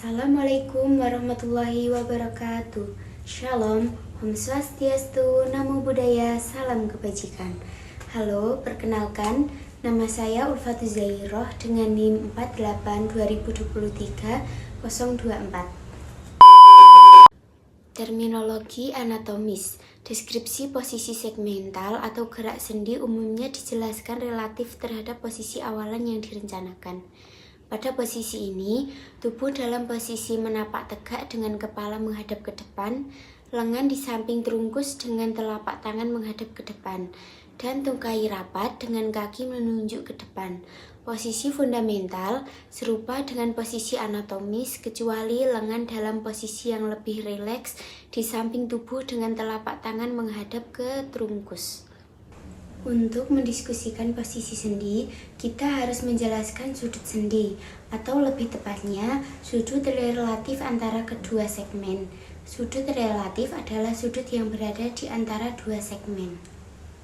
Assalamualaikum warahmatullahi wabarakatuh. Shalom, Om Swastiastu, Namo Buddhaya, salam kebajikan. Halo, perkenalkan, nama saya Ulfatul Zairoh dengan NIM 482023-024. Terminologi anatomis. Deskripsi posisi segmental atau gerak sendi umumnya dijelaskan relatif terhadap posisi awalan yang direncanakan. Pada posisi ini, tubuh dalam posisi menapak tegak dengan kepala menghadap ke depan, lengan di samping terungkus dengan telapak tangan menghadap ke depan, dan tungkai rapat dengan kaki menunjuk ke depan. Posisi fundamental serupa dengan posisi anatomis, kecuali lengan dalam posisi yang lebih rileks di samping tubuh dengan telapak tangan menghadap ke terungkus. Untuk mendiskusikan posisi sendi, kita harus menjelaskan sudut sendi, atau lebih tepatnya, sudut relatif antara kedua segmen. Sudut relatif adalah sudut yang berada di antara dua segmen.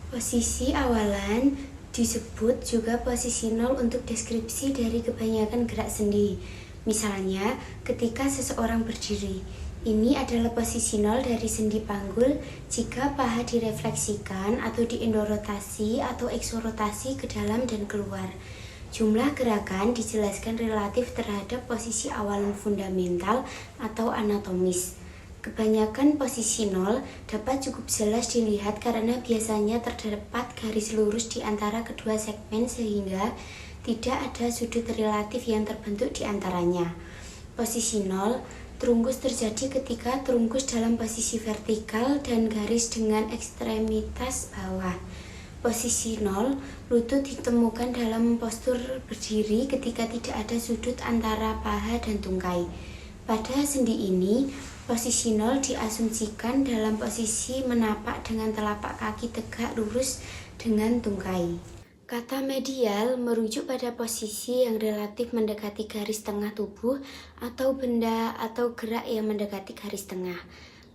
Posisi awalan disebut juga posisi nol untuk deskripsi dari kebanyakan gerak sendi. Misalnya, ketika seseorang berdiri, ini adalah posisi nol dari sendi panggul jika paha direfleksikan atau diendorotasi atau eksorotasi ke dalam dan keluar. Jumlah gerakan dijelaskan relatif terhadap posisi awalan fundamental atau anatomis. Kebanyakan posisi nol dapat cukup jelas dilihat karena biasanya terdapat garis lurus di antara kedua segmen sehingga tidak ada sudut relatif yang terbentuk di antaranya. Posisi nol terungkus terjadi ketika terungkus dalam posisi vertikal dan garis dengan ekstremitas bawah. Posisi nol, lutut ditemukan dalam postur berdiri ketika tidak ada sudut antara paha dan tungkai. Pada sendi ini, posisi nol diasumsikan dalam posisi menapak dengan telapak kaki tegak lurus dengan tungkai. Kata medial merujuk pada posisi yang relatif mendekati garis tengah tubuh atau benda atau gerak yang mendekati garis tengah.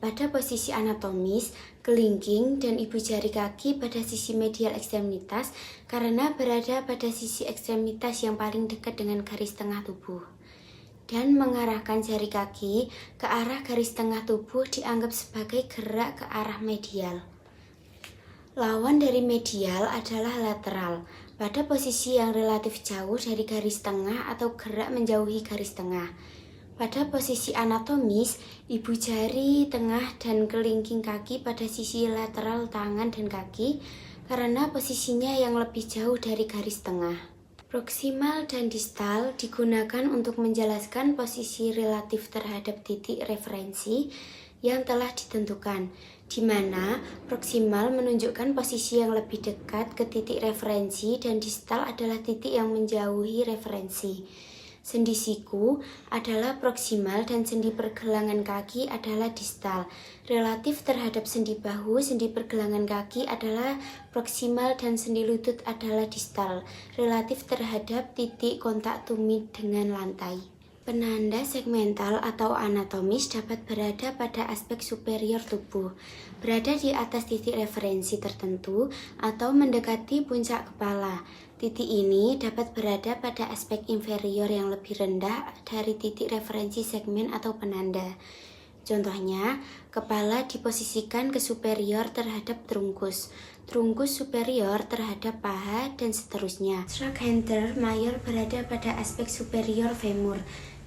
Pada posisi anatomis, kelingking dan ibu jari kaki pada sisi medial ekstremitas karena berada pada sisi ekstremitas yang paling dekat dengan garis tengah tubuh. Dan mengarahkan jari kaki ke arah garis tengah tubuh dianggap sebagai gerak ke arah medial. Lawan dari medial adalah lateral, pada posisi yang relatif jauh dari garis tengah atau gerak menjauhi garis tengah. Pada posisi anatomis, ibu jari tengah dan kelingking kaki pada sisi lateral tangan dan kaki karena posisinya yang lebih jauh dari garis tengah. Proksimal dan distal digunakan untuk menjelaskan posisi relatif terhadap titik referensi yang telah ditentukan, di mana proksimal menunjukkan posisi yang lebih dekat ke titik referensi dan distal adalah titik yang menjauhi referensi. Sendi siku adalah proksimal dan sendi pergelangan kaki adalah distal. Relatif terhadap sendi bahu, sendi pergelangan kaki adalah proksimal dan sendi lutut adalah distal. Relatif terhadap titik kontak tumit dengan lantai. Penanda segmental atau anatomis dapat berada pada aspek superior tubuh, berada di atas titik referensi tertentu atau mendekati puncak kepala. Titik ini dapat berada pada aspek inferior yang lebih rendah dari titik referensi segmen atau penanda. Contohnya, kepala diposisikan ke superior terhadap terungkus, terungkus superior terhadap paha, dan seterusnya. Trochanter mayor berada pada aspek superior femur,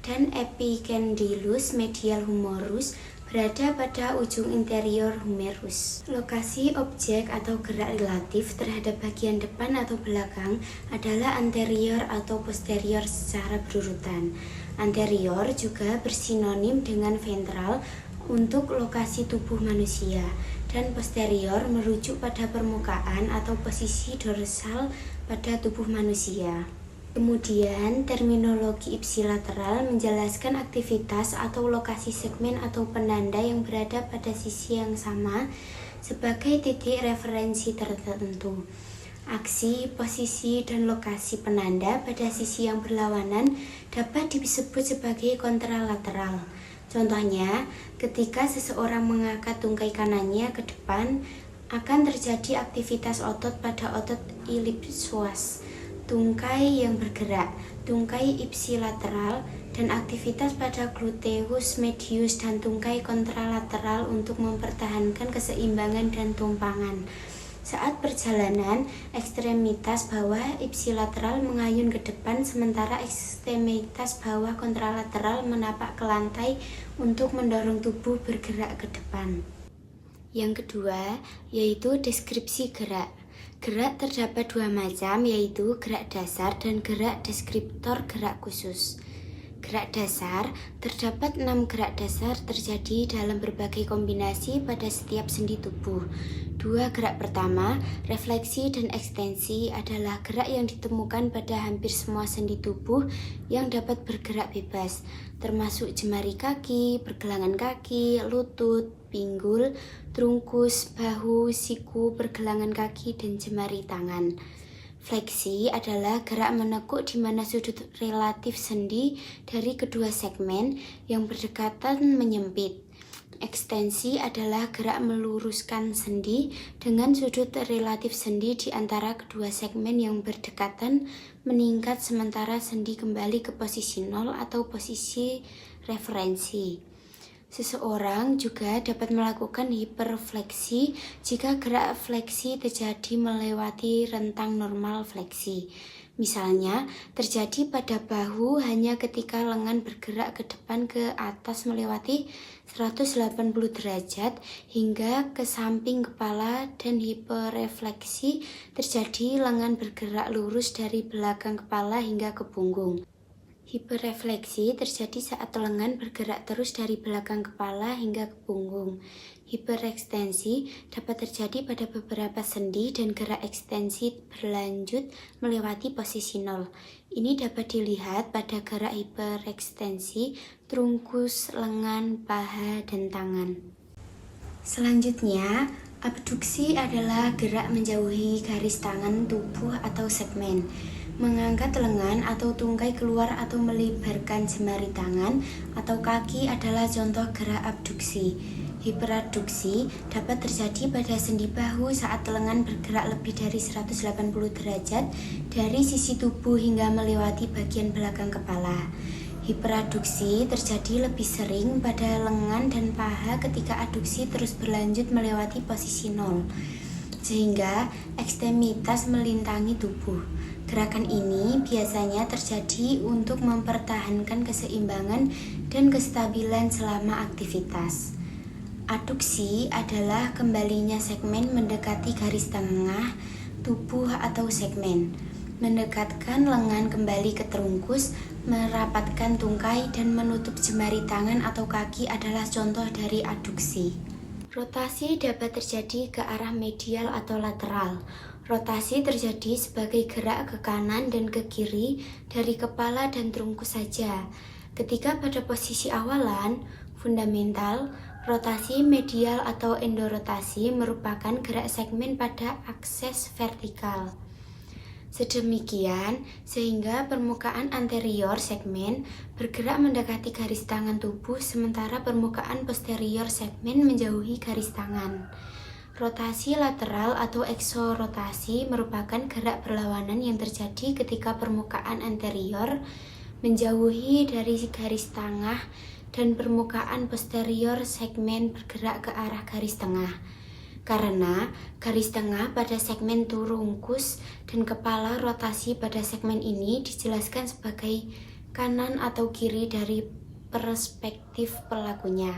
dan epicondylus medial humerus berada pada ujung interior humerus. Lokasi objek atau gerak relatif terhadap bagian depan atau belakang adalah anterior atau posterior secara berurutan. Anterior juga bersinonim dengan ventral untuk lokasi tubuh manusia, dan posterior merujuk pada permukaan atau posisi dorsal pada tubuh manusia. Kemudian, terminologi ipsilateral menjelaskan aktivitas atau lokasi segmen atau penanda yang berada pada sisi yang sama sebagai titik referensi tertentu. Aksi, posisi, dan lokasi penanda pada sisi yang berlawanan dapat disebut sebagai kontralateral. Contohnya, ketika seseorang mengangkat tungkai kanannya ke depan, akan terjadi aktivitas otot pada otot iliopsoas. tungkai yang bergerak, tungkai ipsilateral, dan aktivitas pada gluteus medius dan tungkai kontralateral untuk mempertahankan keseimbangan dan tumpangan. Saat perjalanan, ekstremitas bawah ipsilateral mengayun ke depan, sementara ekstremitas bawah kontralateral menapak ke lantai untuk mendorong tubuh bergerak ke depan. Yang kedua, yaitu deskripsi gerak. Gerak terdapat dua macam, yaitu gerak dasar dan gerak deskriptor gerak khusus. Gerak dasar, terdapat 6 gerak dasar terjadi dalam berbagai kombinasi pada setiap sendi tubuh. 2 gerak pertama, refleksi dan ekstensi, adalah gerak yang ditemukan pada hampir semua sendi tubuh yang dapat bergerak bebas, termasuk jemari kaki, pergelangan kaki, lutut, pinggul, trungkus, bahu, siku, pergelangan kaki, dan jemari tangan. Fleksi adalah gerak menekuk di mana sudut relatif sendi dari kedua segmen yang berdekatan menyempit. Ekstensi adalah gerak meluruskan sendi dengan sudut relatif sendi di antara kedua segmen yang berdekatan meningkat sementara sendi kembali ke posisi nol atau posisi referensi. Seseorang juga dapat melakukan hiperfleksi jika gerak fleksi terjadi melewati rentang normal fleksi. Misalnya, terjadi pada bahu hanya ketika lengan bergerak ke depan ke atas melewati 180 derajat hingga ke samping kepala, dan hiperrefleksi terjadi lengan bergerak lurus dari belakang kepala hingga ke punggung. Hiperrefleksi terjadi saat lengan bergerak terus dari belakang kepala hingga ke punggung. Hiperekstensi dapat terjadi pada beberapa sendi dan gerak ekstensi berlanjut melewati posisi nol. Ini dapat dilihat pada gerak hiperekstensi, trungkus, lengan, paha, dan tangan. Selanjutnya, abduksi adalah gerak menjauhi garis tangan, tubuh, atau segmen. Mengangkat lengan atau tungkai keluar atau melebarkan jemari tangan atau kaki adalah contoh gerak abduksi. Hiperadduksi dapat terjadi pada sendi bahu saat lengan bergerak lebih dari 180 derajat dari sisi tubuh hingga melewati bagian belakang kepala. Hiperadduksi terjadi lebih sering pada lengan dan paha ketika adduksi terus berlanjut melewati posisi nol, sehingga ekstremitas melintangi tubuh. Gerakan ini biasanya terjadi untuk mempertahankan keseimbangan dan kestabilan selama aktivitas. Adduksi adalah kembalinya segmen mendekati garis tengah tubuh atau segmen, mendekatkan lengan kembali ke trungkus, merapatkan tungkai, dan menutup jemari tangan atau kaki adalah contoh dari adduksi. Rotasi dapat terjadi ke arah medial atau lateral. Rotasi terjadi sebagai gerak ke kanan dan ke kiri dari kepala dan trungkus saja. Ketika pada posisi awalan, fundamental, rotasi medial atau endorotasi merupakan gerak segmen pada akses vertikal. Sedemikian sehingga permukaan anterior segmen bergerak mendekati garis tangan tubuh sementara permukaan posterior segmen menjauhi garis tangan. Rotasi lateral atau eksorotasi merupakan gerak berlawanan yang terjadi ketika permukaan anterior menjauhi dari garis tengah dan permukaan posterior segmen bergerak ke arah garis tengah. Karena garis tengah pada segmen trungkus dan kepala, rotasi pada segmen ini dijelaskan sebagai kanan atau kiri dari perspektif pelakunya.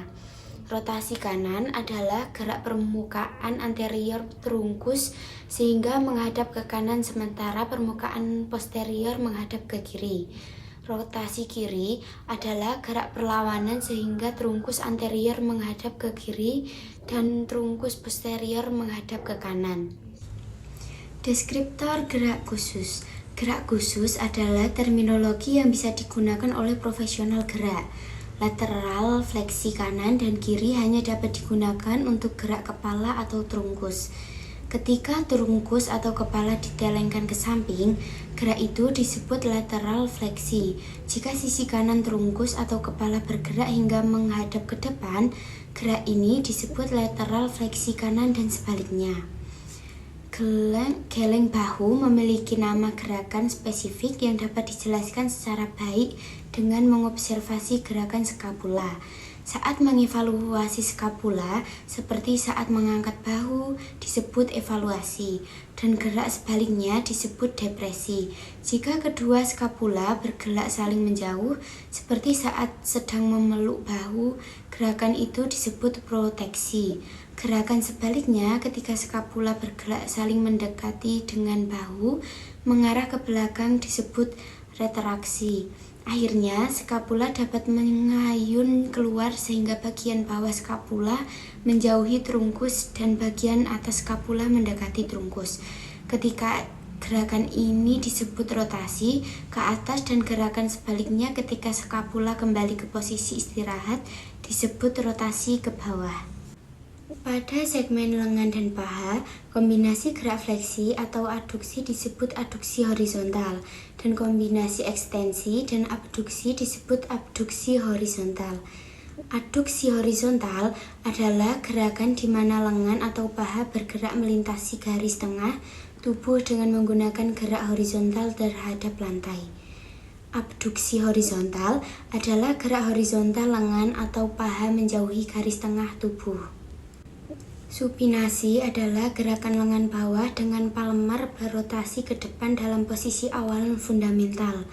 Rotasi kanan adalah gerak permukaan anterior trungkus sehingga menghadap ke kanan sementara permukaan posterior menghadap ke kiri. Rotasi kiri adalah gerak perlawanan sehingga trungkus anterior menghadap ke kiri dan trungkus posterior menghadap ke kanan. Deskriptor gerak khusus. Gerak khusus adalah terminologi yang bisa digunakan oleh profesional gerak. Lateral fleksi kanan dan kiri hanya dapat digunakan untuk gerak kepala atau trungkus. Ketika trungkus atau kepala ditelengkan ke samping, gerak itu disebut lateral fleksi. Jika sisi kanan trungkus atau kepala bergerak hingga menghadap ke depan, gerak ini disebut lateral fleksi kanan dan sebaliknya. Geleng bahu memiliki nama gerakan spesifik yang dapat dijelaskan secara baik dengan mengobservasi gerakan skapula. Saat mengevaluasi skapula, seperti saat mengangkat bahu, disebut evaluasi, dan gerak sebaliknya disebut depresi. Jika kedua skapula bergerak saling menjauh, seperti saat sedang memeluk bahu, gerakan itu disebut proteksi. Gerakan sebaliknya, ketika skapula bergerak saling mendekati dengan bahu, mengarah ke belakang disebut retraksi. Akhirnya, skapula dapat mengayun keluar sehingga bagian bawah skapula menjauhi trunkus dan bagian atas skapula mendekati trunkus. Ketika gerakan ini disebut rotasi ke atas dan gerakan sebaliknya ketika skapula kembali ke posisi istirahat disebut rotasi ke bawah. Pada segmen lengan dan paha, kombinasi gerak fleksi atau aduksi disebut aduksi horizontal, dan kombinasi ekstensi dan abduksi disebut abduksi horizontal. Aduksi horizontal adalah gerakan di mana lengan atau paha bergerak melintasi garis tengah tubuh dengan menggunakan gerak horizontal terhadap lantai. Abduksi horizontal adalah gerak horizontal lengan atau paha menjauhi garis tengah tubuh. Supinasi adalah gerakan lengan bawah dengan palmar berotasi ke depan dalam posisi awal fundamental.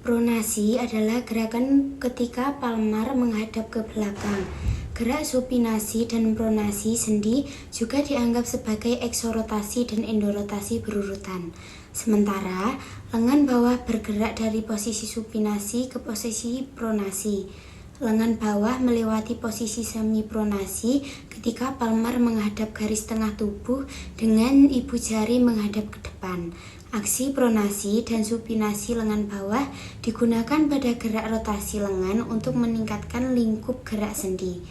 Pronasi adalah gerakan ketika palmar menghadap ke belakang. Gerak supinasi dan pronasi sendi juga dianggap sebagai eksorotasi dan endorotasi berurutan. Sementara lengan bawah bergerak dari posisi supinasi ke posisi pronasi. Lengan bawah melewati posisi semi-pronasi ketika palmar menghadap garis tengah tubuh dengan ibu jari menghadap ke depan. Aksi pronasi dan supinasi lengan bawah digunakan pada gerak rotasi lengan untuk meningkatkan lingkup gerak sendi,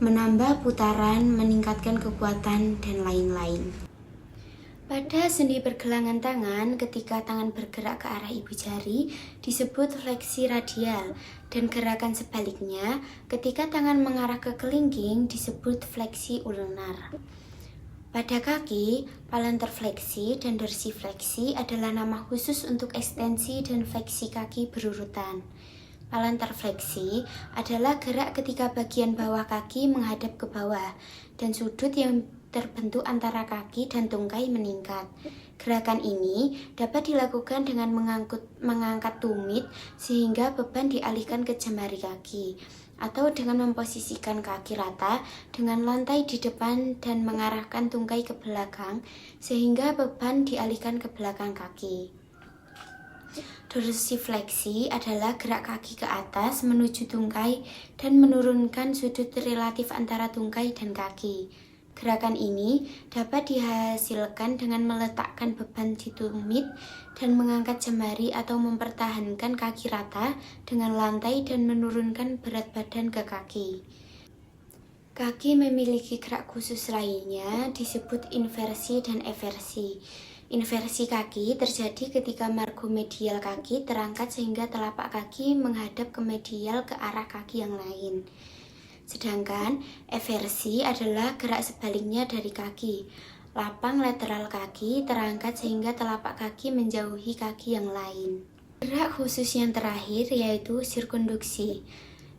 menambah putaran, meningkatkan kekuatan, dan lain-lain. Pada sendi pergelangan tangan, ketika tangan bergerak ke arah ibu jari, disebut fleksi radial, dan gerakan sebaliknya, ketika tangan mengarah ke kelingking, disebut fleksi ulnar. Pada kaki, plantar fleksi dan dorsifleksi adalah nama khusus untuk ekstensi dan fleksi kaki berurutan. Plantar fleksi adalah gerak ketika bagian bawah kaki menghadap ke bawah, dan sudut yang terbentuk antara kaki dan tungkai meningkat. Gerakan ini dapat dilakukan dengan mengangkat tumit sehingga beban dialihkan ke jemari kaki, atau dengan memposisikan kaki rata dengan lantai di depan dan mengarahkan tungkai ke belakang sehingga beban dialihkan ke belakang kaki. Dorsifleksi adalah gerak kaki ke atas menuju tungkai dan menurunkan sudut relatif antara tungkai dan kaki. Gerakan ini dapat dihasilkan dengan meletakkan beban di tumit dan mengangkat jemari atau mempertahankan kaki rata dengan lantai dan menurunkan berat badan ke kaki. Kaki memiliki gerak khusus lainnya disebut inversi dan eversi. Inversi kaki terjadi ketika margomedial kaki terangkat sehingga telapak kaki menghadap ke medial ke arah kaki yang lain. Sedangkan eversi adalah gerak sebaliknya dari kaki. Lapang lateral kaki terangkat sehingga telapak kaki menjauhi kaki yang lain. Gerak khusus yang terakhir yaitu sirkunduksi,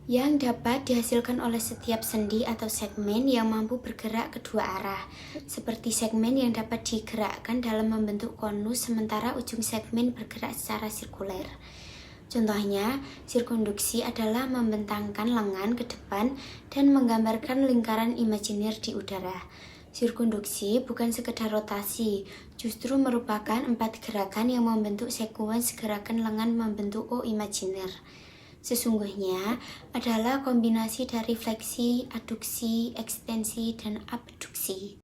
yang dapat dihasilkan oleh setiap sendi atau segmen yang mampu bergerak kedua arah, seperti segmen yang dapat digerakkan dalam membentuk konus sementara ujung segmen bergerak secara sirkuler. Contohnya, sirkunduksi adalah membentangkan lengan ke depan dan menggambarkan lingkaran imajiner di udara. Sirkunduksi bukan sekedar rotasi, justru merupakan 4 gerakan yang membentuk sekuens gerakan lengan membentuk O imajiner. Sesungguhnya adalah kombinasi dari fleksi, aduksi, ekstensi, dan abduksi.